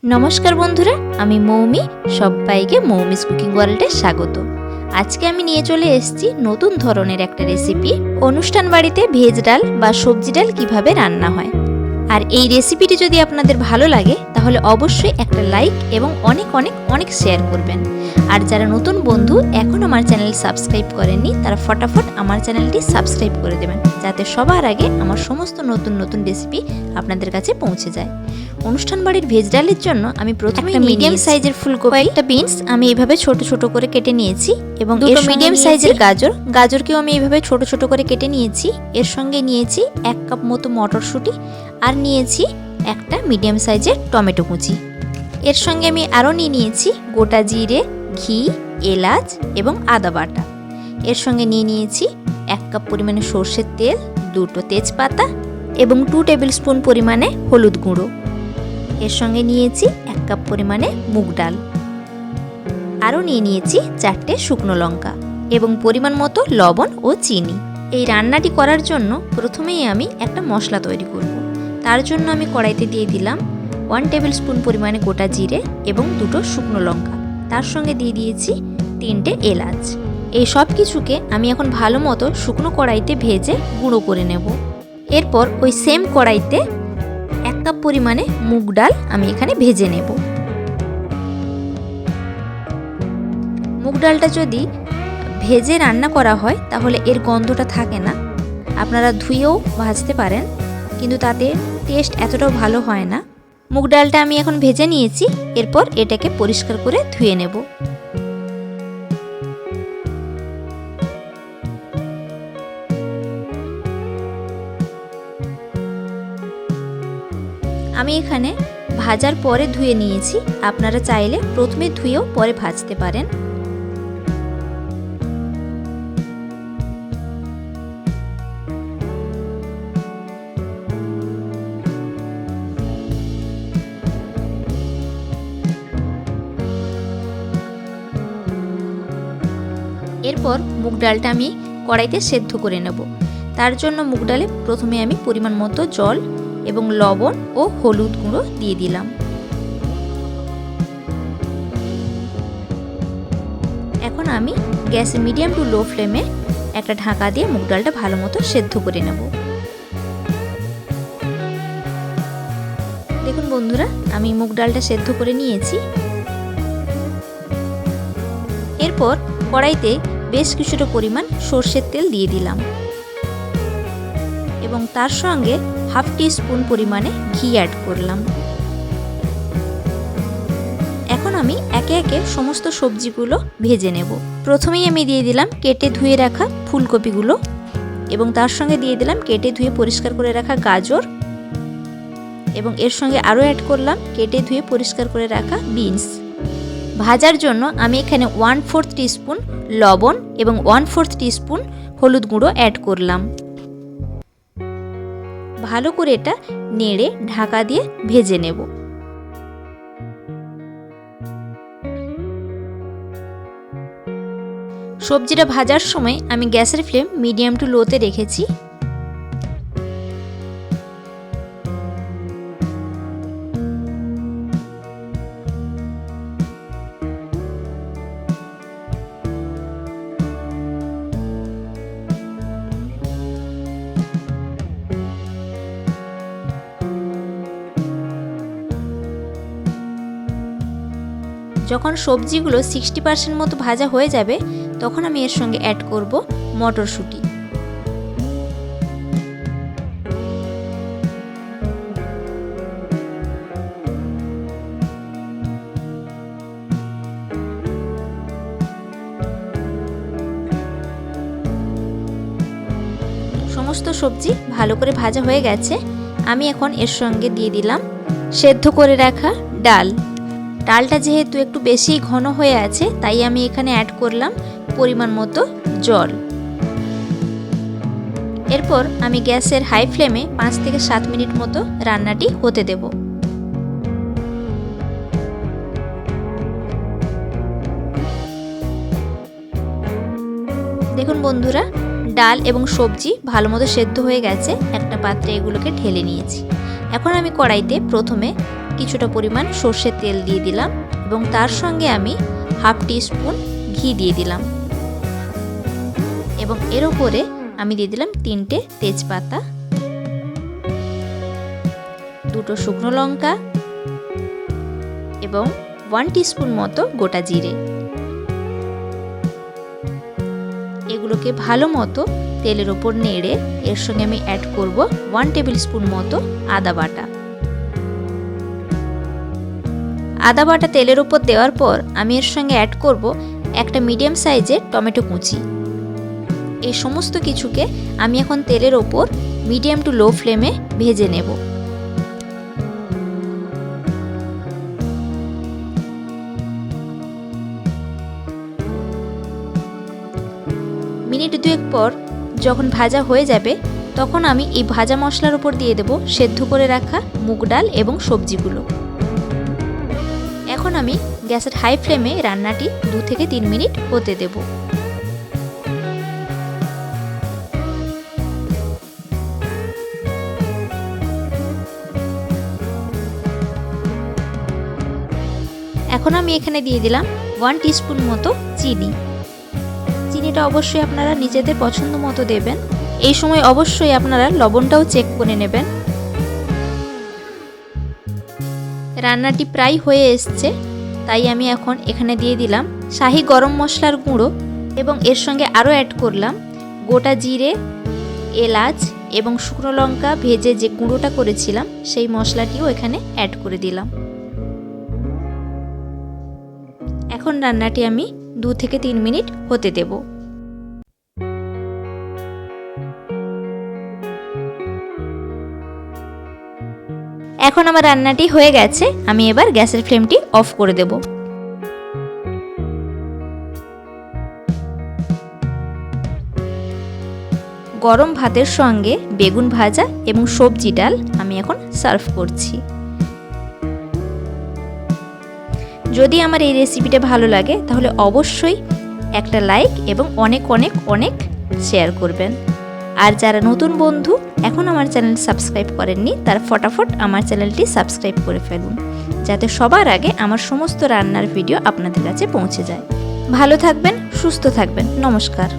নমস্কার বন্ধুরা, আমি মৌমি। সবাইকে মৌমিস কুকিং ওয়ার্ল্ডে স্বাগত। আজকে আমি নিয়ে চলে এসেছি নতুন ধরনের একটা রেসিপি। অনুষ্ঠান বাড়িতে ভেজ ডাল বা সবজি ডাল কিভাবে রান্না হয়। আর এই রেসিপিটি যদি আপনাদের ভালো লাগে তাহলে অবশ্যই একটা লাইক এবং অনেক অনেক অনেক শেয়ার করবেন। আর যারা নতুন বন্ধু এখন আমার চ্যানেল সাবস্ক্রাইব করেননি তারা ফটাফট আমার চ্যানেলটি সাবস্ক্রাইব করে দেবেন, যাতে সবার আগে আমার সমস্ত নতুন নতুন রেসিপি আপনাদের কাছে পৌঁছে যায়। অনুষ্ঠান বাড়ির ভেজ ডালের জন্য আমি প্রথমে মিডিয়াম সাইজের ফুলকপি, একটা বিনস আমি এইভাবে ছোট ছোট করে কেটে নিয়েছি এবং দুটো মিডিয়াম সাইজের গাজরকেও আমি এইভাবে ছোট ছোট করে কেটে নিয়েছি। এর সঙ্গে নিয়েছি 1 কাপ মতো মটরশুঁটি আর নিয়েছি একটা মিডিয়াম সাইজের টমেটো কুচি। এর সঙ্গে আমি আরও নিয়েছি গোটা জিরে, ঘি, এলাচ এবং আদা বাটা। এর সঙ্গে নিয়েছি 1 কাপ পরিমাণে সর্ষের তেল, 2টো তেজপাতা এবং 2 টেবিল স্পুন পরিমাণে হলুদ গুঁড়ো। এর সঙ্গে নিয়েছি 1 কাপ পরিমাণে মুগ ডাল। আরও নিয়েছি 4টে শুকনো লঙ্কা এবং পরিমাণ মতো লবণ ও চিনি। এই রান্নাটি করার জন্য প্রথমেই আমি একটা মশলা তৈরি করব। তার জন্য আমি কড়াইতে দিয়ে দিলাম 1 টেবিল স্পুন পরিমাণে গোটা জিরে এবং 2টো শুকনো লঙ্কা। তার সঙ্গে দিয়ে দিয়েছি 3টে এলাচ। এই সব কিছুকে আমি এখন ভালো মতো শুকনো কড়াইতে ভেজে গুঁড়ো করে নেব। এরপর ওই সেম কড়াইতে 1 কাপ পরিমাণে মুগ ডাল আমি এখানে ভেজে নেব। মুগ ডালটা যদি ভেজে রান্না করা হয় তাহলে এর গন্ধটা থাকে না। আপনারা ধুয়েও ভাজতে পারেন, কিন্তু তাতে টেস্ট এতটাও ভালো হয় না। মুগ ডালটা আমি এখন ভেজে নিয়েছি। এরপর এটাকে পরিষ্কার করে ধুয়ে নেব। আমি এখানে ভাজার পরে ধুয়ে নিয়েছি। আপনারা চাইলে প্রথমে ধুয়েও পরে ভাজতে পারেন। এরপর মুগ ডালটা আমি কড়াইতে সেদ্ধ করে নেব। তার জন্য মুগ ডালে প্রথমে আমি পরিমাণ মতো জল এবং লবণ ও হলুদ গুঁড়ো দিয়ে দিলাম। এখন আমি গ্যাসে মিডিয়াম টু লো ফ্লেমে একটা ঢাকা দিয়ে মুগ ডালটা ভালো মতো সেদ্ধ করে নেব। দেখুন বন্ধুরা, আমি মুগ ডালটা সেদ্ধ করে নিয়েছি। এরপর কড়াইতে বেশ কিছুটা পরিমাণ সর্ষের তেল দিয়ে দিলাম এবং তার সঙ্গে হাফ টিস্পুন পরিমাণে ঘি অ্যাড করলাম। এখন আমি একে একে সমস্ত সবজিগুলো ভেজে নেব। প্রথমেই আমি দিয়ে দিলাম কেটে ধুয়ে রাখা ফুলকপিগুলো এবং তার সঙ্গে দিয়ে দিলাম কেটে ধুয়ে পরিষ্কার করে রাখা গাজর এবং এর সঙ্গে আরও অ্যাড করলাম কেটে ধুয়ে পরিষ্কার করে রাখা বিনস। ভাজার জন্য আমি এখানে 1/4 টিস্পুন লবণ এবং 1/4 টিস্পুন হলুদ গুঁড়ো অ্যাড করলাম। ভালো করে এটা নেড়ে ঢাকা দিয়ে ভেজে নেব। সবজিটা ভাজার সময় আমি গ্যাসের ফ্লেম মিডিয়াম টু লোতে রেখেছি। যখন সবজিগুলো 60% মতো ভাজা হয়ে যাবে তখন আমি এর সঙ্গে অ্যাড করব মটরশুঁটি। সমস্ত সবজি ভালো করে ভাজা হয়ে গেছে। আমি এখন এর সঙ্গে দিয়ে দিলাম সেদ্ধ করে রাখা ডাল। ডালটা যেহেতু একটু বেশি ঘন হয়ে আছে তাই আমি এখানে অ্যাড করলাম পরিমাণ মতো জল। এরপর আমি গ্যাসের হাই ফ্লেমে 5 থেকে 7 মিনিট মতো রান্নাটি হতে দেব। দেখুন বন্ধুরা, ডাল এবং সবজি ভালো মতো সেদ্ধ হয়ে গেছে। একটা পাত্রে এগুলোকে ঢেলে নিয়েছি। এখন আমি কড়াইতে প্রথমে কিছুটা পরিমাণ সর্ষের তেল দিয়ে দিলাম এবং তার সঙ্গে আমি হাফ টিস্পুন ঘি দিয়ে দিলাম এবং এর উপরে আমি দিয়ে দিলাম 3টে তেজপাতা, 2টো শুকনো লঙ্কা এবং 1 টিস্পুন মতো গোটা জিরে। এগুলোকে ভালো মতো তেলের ওপর নেড়ে এর সঙ্গে আমি অ্যাড করব 1 টেবিল স্পুন মতো আদা বাটা। আদা বাটা তেলের ওপর দেওয়ার পর আমি এর সঙ্গে অ্যাড করব একটা মিডিয়াম সাইজের টমেটো কুচি। এই সমস্ত কিছুকে আমি এখন তেলের ওপর মিডিয়াম টু লো ফ্লেমে ভেজে নেব। মিনিট 2 পর যখন ভাজা হয়ে যাবে তখন আমি এই ভাজা মশলার উপর দিয়ে দেব সেদ্ধ করে রাখা মুগ ডাল এবং সবজিগুলো। এখন আমি গ্যাসের হাই ফ্লেমে রান্নাটি 2 থেকে 3 মিনিট হতে দেব। এখন আমি এখানে দিয়ে দিলাম 1 টিস্পুন মতো চিনি। চিনিটা অবশ্যই আপনারা নিজেদের পছন্দ মতো দেবেন। এই সময় অবশ্যই আপনারা লবণটাও চেক করে নেবেন। রান্নাটি প্রায় হয়ে এসছে, তাই আমি এখন এখানে দিয়ে দিলাম শাহি গরম মশলার গুঁড়ো এবং এর সঙ্গে আরও অ্যাড করলাম গোটা জিরে, এলাচ এবং শুকনো লঙ্কা ভেজে যে গুঁড়োটা করেছিলাম সেই মশলাটিও এখানে অ্যাড করে দিলাম। এখন রান্নাটি আমি 2 থেকে 3 মিনিট হতে দেব। এখন আমার রান্নাটি হয়ে গেছে, আমি এবার গ্যাসের ফ্লেমটি অফ করে দেব। গরম ভাতের সঙ্গে বেগুন ভাজা এবং সবজি ডাল আমি এখন সার্ভ করছি। যদি আমার এই রেসিপিটা ভালো লাগে তাহলে অবশ্যই একটা লাইক এবং অনেক অনেক অনেক শেয়ার করবেন। আর যারা নতুন বন্ধু এখন আমার চ্যানেল সাবস্ক্রাইব করেননি তারা ফটাফট আমার চ্যানেলটি সাবস্ক্রাইব করে ফেলুন, যাতে সবার আগে আমার সমস্ত রান্নার ভিডিও আপনাদের কাছে পৌঁছে যায়। ভালো থাকবেন, সুস্থ থাকবেন। নমস্কার।